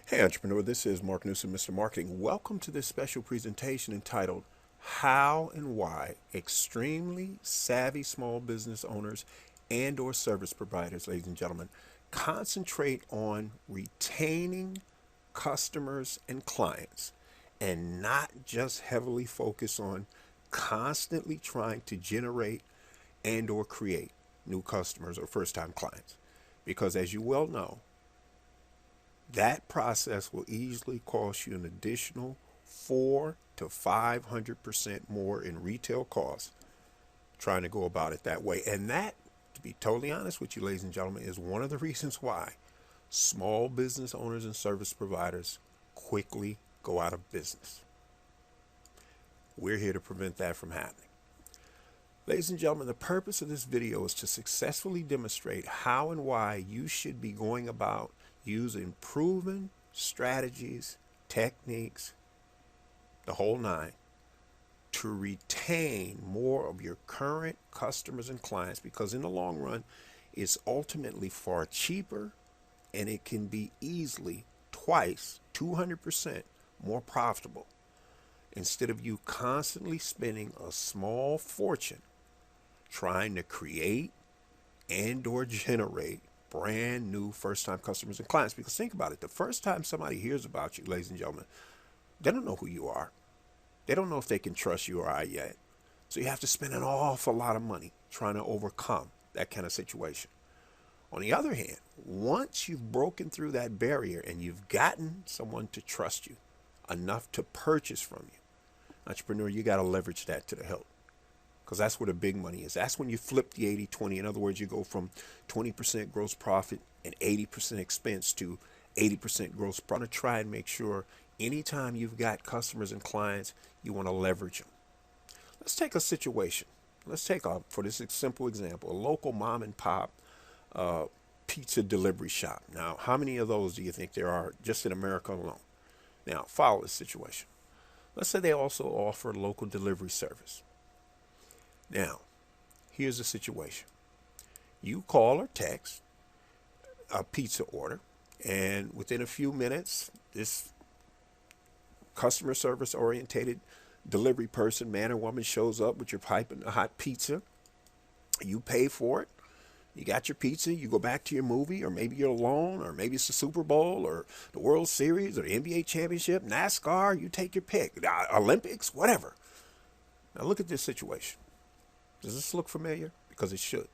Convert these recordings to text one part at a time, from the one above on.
Hey entrepreneur, this is Mark Newsom, Mr. Marketing. Welcome to this special presentation entitled How and Why Extremely Savvy Small Business Owners and or Service Providers, ladies and gentlemen, concentrate on retaining customers and clients and not just heavily focus on constantly trying to generate and or create new customers or first-time clients. Because as you well know, that process will easily cost you an additional 400 to 500% more in retail costs trying to go about it that way. And that, to be totally honest with you, ladies and gentlemen, is one of the reasons why small business owners and service providers quickly go out of business. We're here to prevent that from happening. Ladies and gentlemen, the purpose of this video is to successfully demonstrate how and why you should be going about using proven strategies, techniques, the whole nine, to retain more of your current customers and clients, because in the long run, it's ultimately far cheaper and it can be easily twice, 200% more profitable instead of you constantly spending a small fortune trying to create and or generate brand new first-time customers and clients. Because think about it, the first time somebody hears about you, ladies and gentlemen, they don't know who you are. They don't know if they can trust you or I yet. So you have to spend an awful lot of money trying to overcome that kind of situation. On the other hand, once you've broken through that barrier and you've gotten someone to trust you enough to purchase from you, entrepreneur, you got to leverage that to the hilt, because that's where the big money is. That's when you flip the 80-20. In other words, you go from 20% gross profit and 80% expense to 80% gross profit. To try and make sure anytime you've got customers and clients, you want to leverage them. Let's take a situation. Let's take, for this simple example, a local mom and pop pizza delivery shop. Now, how many of those do you think there are just in America alone? Now, follow this situation. Let's say they also offer local delivery service. Now, here's the situation. You call or text a pizza order, and within a few minutes, this customer service orientated delivery person, man or woman, shows up with your pipe and a hot pizza. You pay for it. You got your pizza, you go back to your movie, or maybe you're alone, or maybe it's the Super Bowl, or the World Series, or the NBA Championship, NASCAR, you take your pick, Olympics, whatever. Now look at this situation. Does this look familiar? Because it should.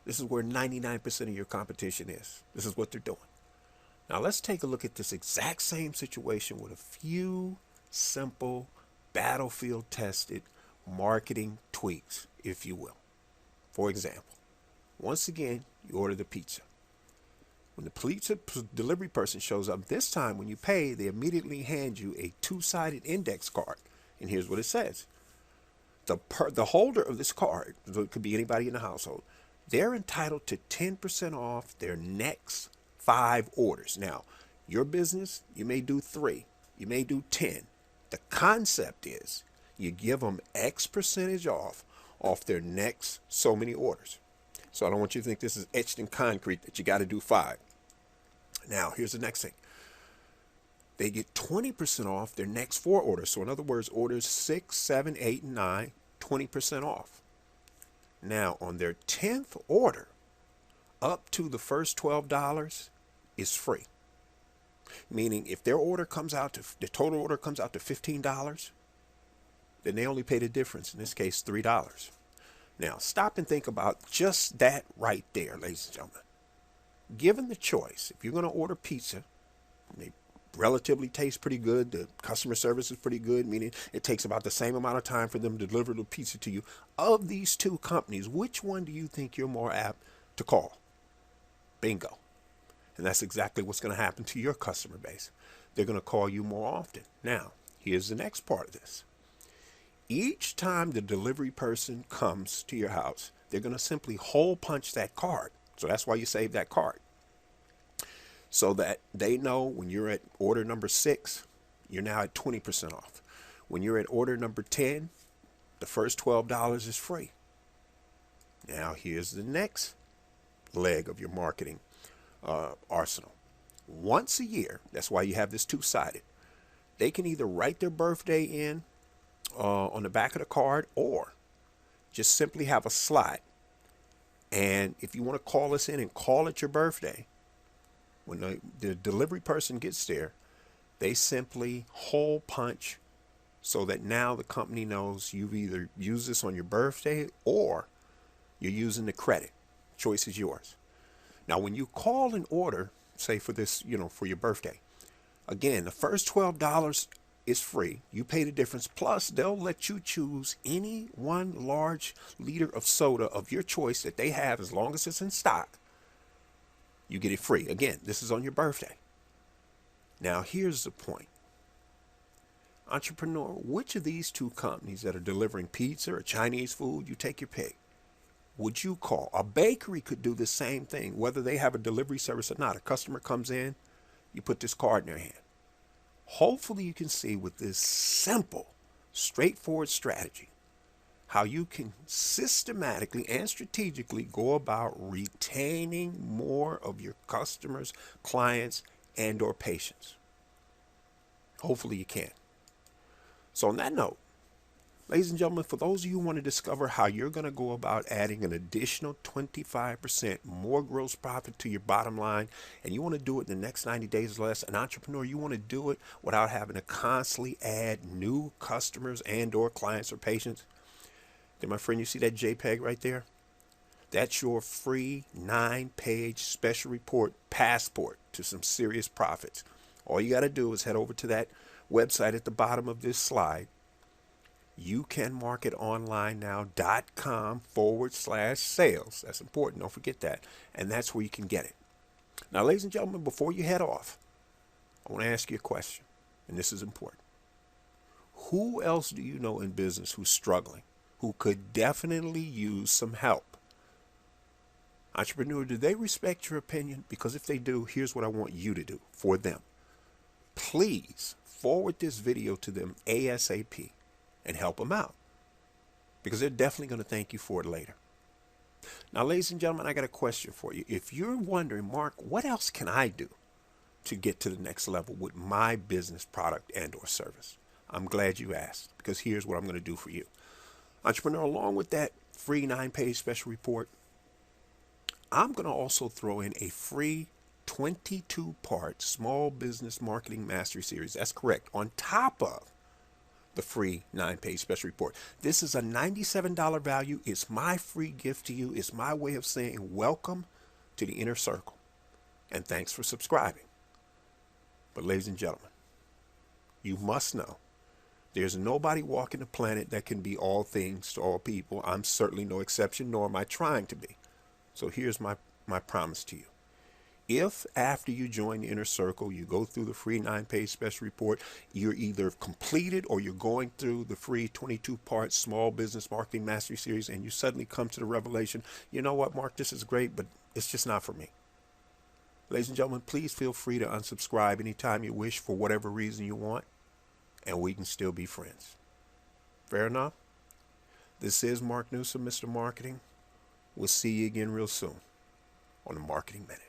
This is where 99% of your competition is. This is what they're doing. Now let's take a look at this exact same situation with a few simple, battlefield tested marketing tweaks, if you will. For example, once again, you order the pizza. When the pizza delivery person shows up, this time when you pay, they immediately hand you a two-sided index card. And here's what it says. The holder of this card, it could be anybody in the household, they're entitled to 10% off their next 5 orders. Now, your business, you may do 3, you may do 10. The concept is you give them X percentage off their next so many orders. So I don't want you to think this is etched in concrete that you got to do 5. Now, here's the next thing. They get 20% off their next 4 orders. So in other words, orders 6, 7, 8, and 9, 20% off. Now, on their 10th order, up to the first $12 is free. Meaning if their order comes out to, the total order comes out to $15, then they only pay the difference, in this case, $3. Now, stop and think about just that right there, ladies and gentlemen. Given the choice, if you're going to order pizza, they relatively taste pretty good, the customer service is pretty good, meaning it takes about the same amount of time for them to deliver the pizza to you. Of these two companies, which one do you think you're more apt to call? Bingo. And that's exactly what's going to happen to your customer base. They're going to call you more often. Now, here's the next part of this. Each time the delivery person comes to your house, they're going to simply hole punch that card. So that's why you save that card. So that they know when you're at order number 6, you're now at 20% off. When you're at order number 10, the first $12 is free. Now here's the next leg of your marketing arsenal. once a year. That's why you have this two-sided. They can either write their birthday in on the back of the card, or just simply have a slide. And if you want to call us in and call it your birthday, when the delivery person gets there, they simply hole punch so that now the company knows you've either used this on your birthday or you're using the credit. Choice is yours. Now, when you call an order, say for this, for your birthday, again, the first $12 is free. You pay the difference. Plus, they'll let you choose any one large liter of soda of your choice that they have, as long as it's in stock. You get it free. Again, this is on your birthday. Now, here's the point. Entrepreneur, which of these two companies that are delivering pizza or Chinese food, you take your pick, would you call? A bakery could do the same thing, whether they have a delivery service or not. A customer comes in, you put this card in their hand. Hopefully you can see with this simple, straightforward strategy how you can systematically and strategically go about retaining more of your customers, clients, and or patients. Hopefully you can. So on that note, ladies and gentlemen, for those of you who want to discover how you're going to go about adding an additional 25% more gross profit to your bottom line, and you want to do it in the next 90 days or less, an entrepreneur, you want to do it without having to constantly add new customers and or clients or patients, then my friend, you see that JPEG right there? That's your free 9-page special report passport to some serious profits. All you got to do is head over to that website at the bottom of this slide, youcanmarketonlinenow.com/sales. That's important. Don't forget that. And that's where you can get it. Now, ladies and gentlemen, before you head off, I want to ask you a question, and this is important. Who else do you know in business who's struggling, who could definitely use some help? Entrepreneur, do they respect your opinion? Because if they do, here's what I want you to do for them. Please forward this video to them ASAP and help them out, because they're definitely going to thank you for it later. Now, ladies and gentlemen, I got a question for you. If you're wondering, Mark, what else can I do to get to the next level with my business product and or service? I'm glad you asked, because here's what I'm going to do for you. Entrepreneur, along with that free 9-page special report, I'm going to also throw in a free 22-part small business marketing mastery series. That's correct. On top of the free 9-page special report. This is a $97 value. It's my free gift to you. It's my way of saying welcome to the inner circle. And thanks for subscribing. But ladies and gentlemen, you must know there's nobody walking the planet that can be all things to all people. I'm certainly no exception, nor am I trying to be. So here's my promise to you. If after you join the inner circle, you go through the free 9-page special report, you're either completed or you're going through the free 22-part small business marketing mastery series, and you suddenly come to the revelation, you know what, Mark, this is great, but it's just not for me. Ladies and gentlemen, please feel free to unsubscribe anytime you wish for whatever reason you want, and we can still be friends. Fair enough? This is Mark Newsom, Mr. Marketing. We'll see you again real soon on the Marketing Minute.